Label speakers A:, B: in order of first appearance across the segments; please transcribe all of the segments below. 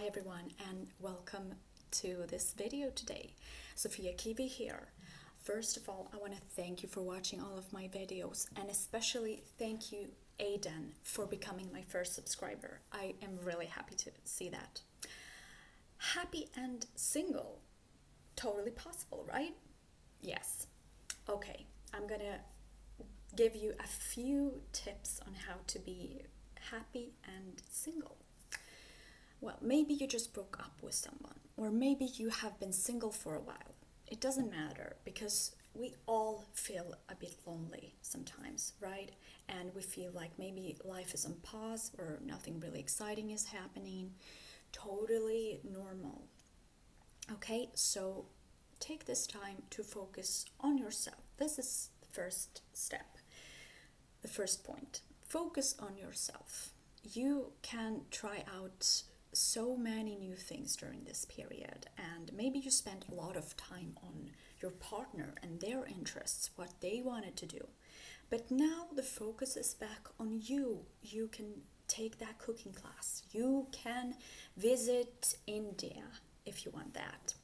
A: everyone, and welcome to this video today. Sofia Kiwi here. First of all, I want to thank you for watching all of my videos, and especially thank you, Aidan, for becoming my first subscriber. I am really happy to see that. Happy and single. Totally possible, right? Yes. Okay, I'm gonna give you a few tips on how to be happy and single. Well, maybe you just broke up with someone, or maybe you have been single for a while. It doesn't matter because we all feel a bit lonely sometimes, right? And we feel like maybe life is on pause or nothing really exciting is happening. Totally normal. Okay, so take this time to focus on yourself. This is the first step, the first point. Focus on yourself. You can try out so many new things during this period, and maybe you spent a lot of time on your partner and their interests, what they wanted to do. But now the focus is back on you. You can take that cooking class. You can visit India if you want that.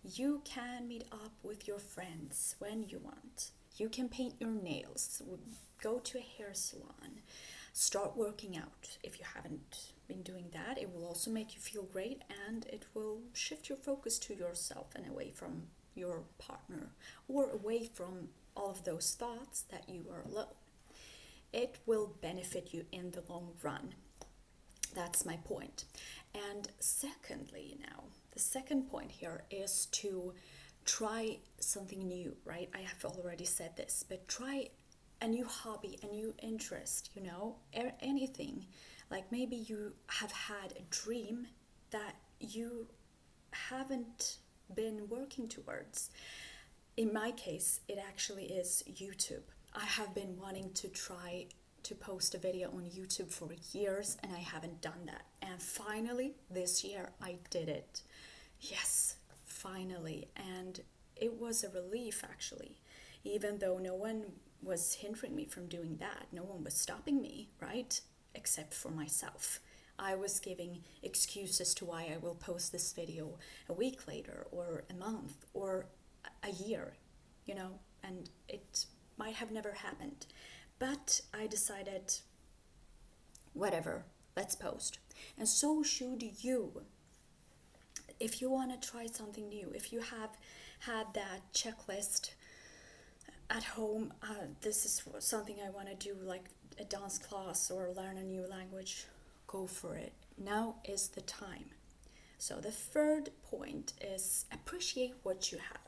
A: You can meet up with your friends when you want. You can paint your nails, go to a hair salon, start working out if you haven't been doing that. It will also make you feel great, and it will shift your focus to yourself and away from your partner, or away from all of those thoughts that you are alone. It will benefit you in the long run. That's my point. And secondly, now, the second point here is to try something new, right? I have already said this, but try a new hobby, a new interest, anything. Like maybe you have had a dream that you haven't been working towards. In my case, it actually is YouTube. I have been wanting to try to post a video on YouTube for years, and I haven't done that. And finally, this year, I did it. Yes, finally. And it was a relief, actually. Even though no one was hindering me from doing that, no one was stopping me, right? Except for myself. I was giving excuses to why I will post this video a week later, or a month, or a year, and it might have never happened. But I decided, whatever, let's post. And so should you. If you want to try something new, if you have had that checklist at home, this is something I want to do, like a dance class or learn a new language, go for it. Now is the time. So the third point is appreciate what you have.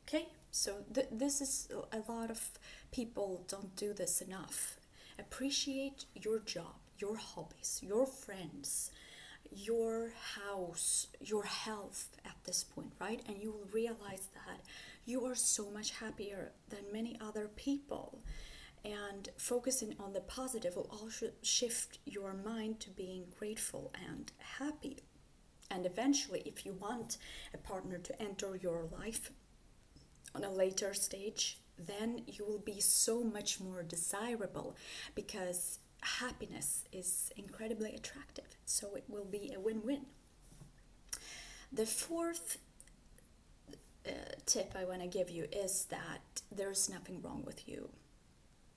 A: Okay, so this is a lot of people don't do this enough. Appreciate your job, your hobbies, your friends, your house, your health at this point, right? And you will realize that you are so much happier than many other people. And focusing on the positive will also shift your mind to being grateful and happy. And eventually, if you want a partner to enter your life on a later stage, then you will be so much more desirable, because happiness is incredibly attractive. So it will be a win-win. The fourth tip I want to give you is that there's nothing wrong with you.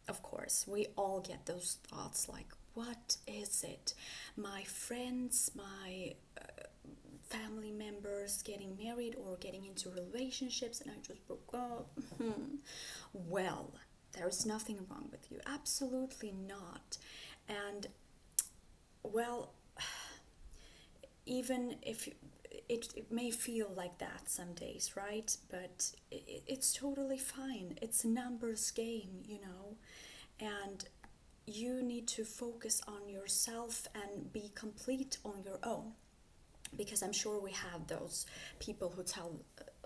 A: Of course, we all get those thoughts like, what is it? My friends, my family members getting married or getting into relationships, and I just broke up. Well, there's nothing wrong with you. Absolutely not. And, well, even if it may feel like that some days, right? But it's totally fine. It's a numbers game, and you need to focus on yourself and be complete on your own. Because I'm sure we have those people who tell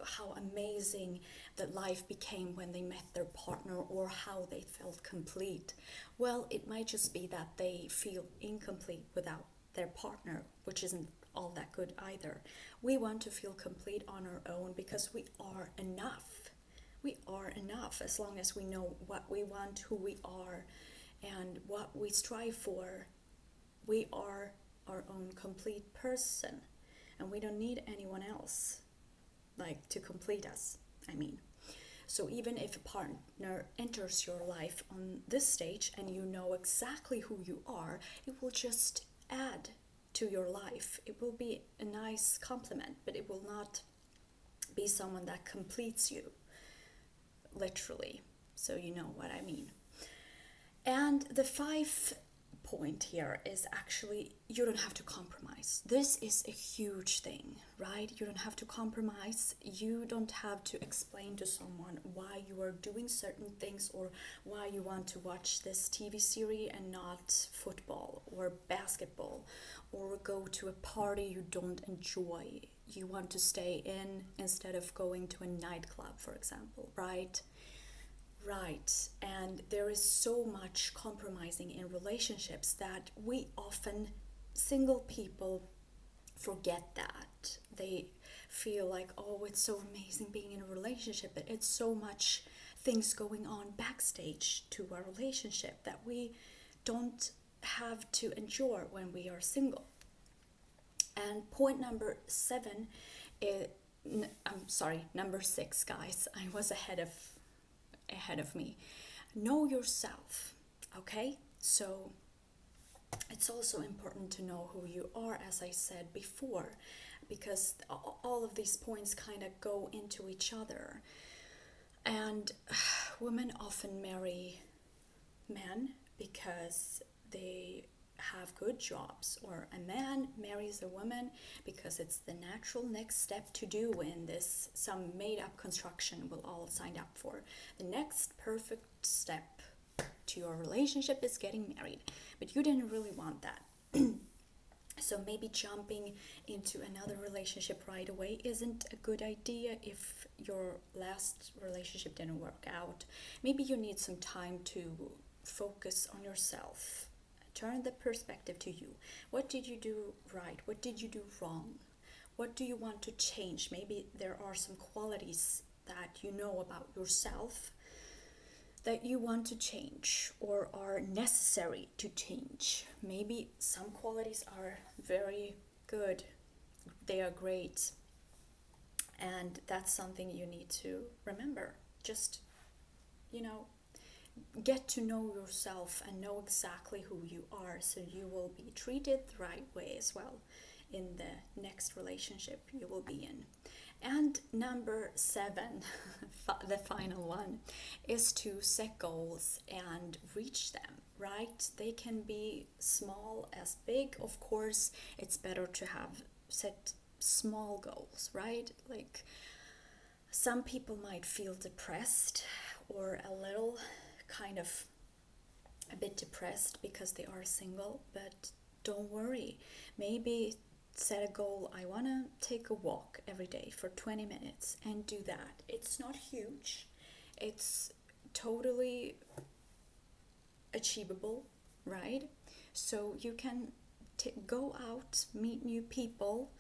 A: how amazing that life became when they met their partner, or how they felt complete. Well, it might just be that they feel incomplete without their partner, which isn't all that good either. We want to feel complete on our own because we are enough. We are enough as long as we know what we want, who we are, and what we strive for. We are our own complete person. and we don't need anyone else like to complete us. I mean, so even if a partner enters your life on this stage and you know exactly who you are, it will just add to your life. It will be a nice compliment, but it will not be someone that completes you, literally. So you know what I mean. And the 5th point here is actually you don't have to compromise. This is a huge thing, right? You don't have to compromise. You don't have to explain to someone why you are doing certain things or why you want to watch this TV series and not football or basketball, or go to a party you don't enjoy. You want to stay in instead of going to a nightclub, for example, right? Right, and there is so much compromising in relationships that we often, single people, forget that. They feel like, oh, it's so amazing being in a relationship, but it's so much things going on backstage to our relationship that we don't have to endure when we are single. And point number 7 is, I'm sorry, number 6, guys. I was ahead of me. Know yourself, okay? So it's also important to know who you are, as I said before, because all of these points kind of go into each other. And women often marry men because they have good jobs, or a man marries a woman because it's the natural next step to do in this some made up construction we'll all sign up for. The next perfect step to your relationship is getting married, but you didn't really want that. So maybe jumping into another relationship right away isn't a good idea if your last relationship didn't work out. Maybe you need some time to focus on yourself. Turn the perspective to you. What did you do right? What did you do wrong? What do you want to change? Maybe there are some qualities that you know about yourself that you want to change or are necessary to change. Maybe some qualities are very good, they are great, and that's something you need to remember. Just, get to know yourself and know exactly who you are, so you will be treated the right way as well in the next relationship you will be in. And number 7, the final one, is to set goals and reach them, right? They can be small as big. Of course, it's better to have set small goals, right? Like, some people might feel depressed or a bit depressed because they are single, but don't worry. Maybe set a goal. I want to take a walk every day for 20 minutes and do that. It's not huge. It's totally achievable, right? So you can go out, meet new people.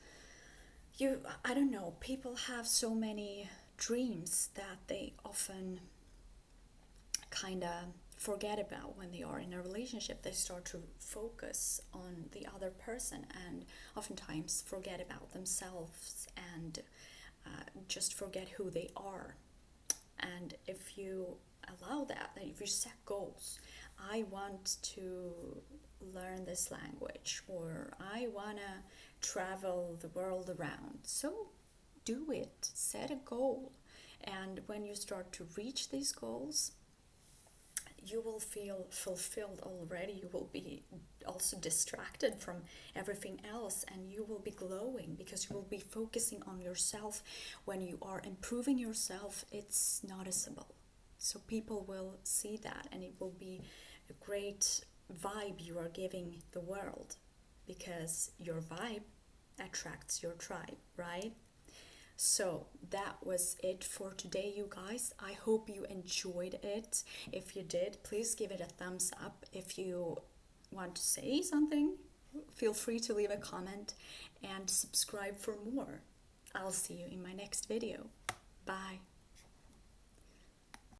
A: I don't know, people have so many dreams that they often kind of forget about when they are in a relationship. They start to focus on the other person and oftentimes forget about themselves and just forget who they are. And if you allow that, if you set goals, I want to learn this language, or I want to travel the world around, so do it. Set a goal, and when you start to reach these goals, you will feel fulfilled already. You will be also distracted from everything else, and you will be glowing because you will be focusing on yourself. When you are improving yourself, it's noticeable. So people will see that, and it will be a great vibe you are giving the world, because your vibe attracts your tribe, right? So that was it for today, you guys. I hope you enjoyed it. If you did, please give it a thumbs up. If you want to say something, feel free to leave a comment and subscribe for more. I'll see you in my next video. Bye.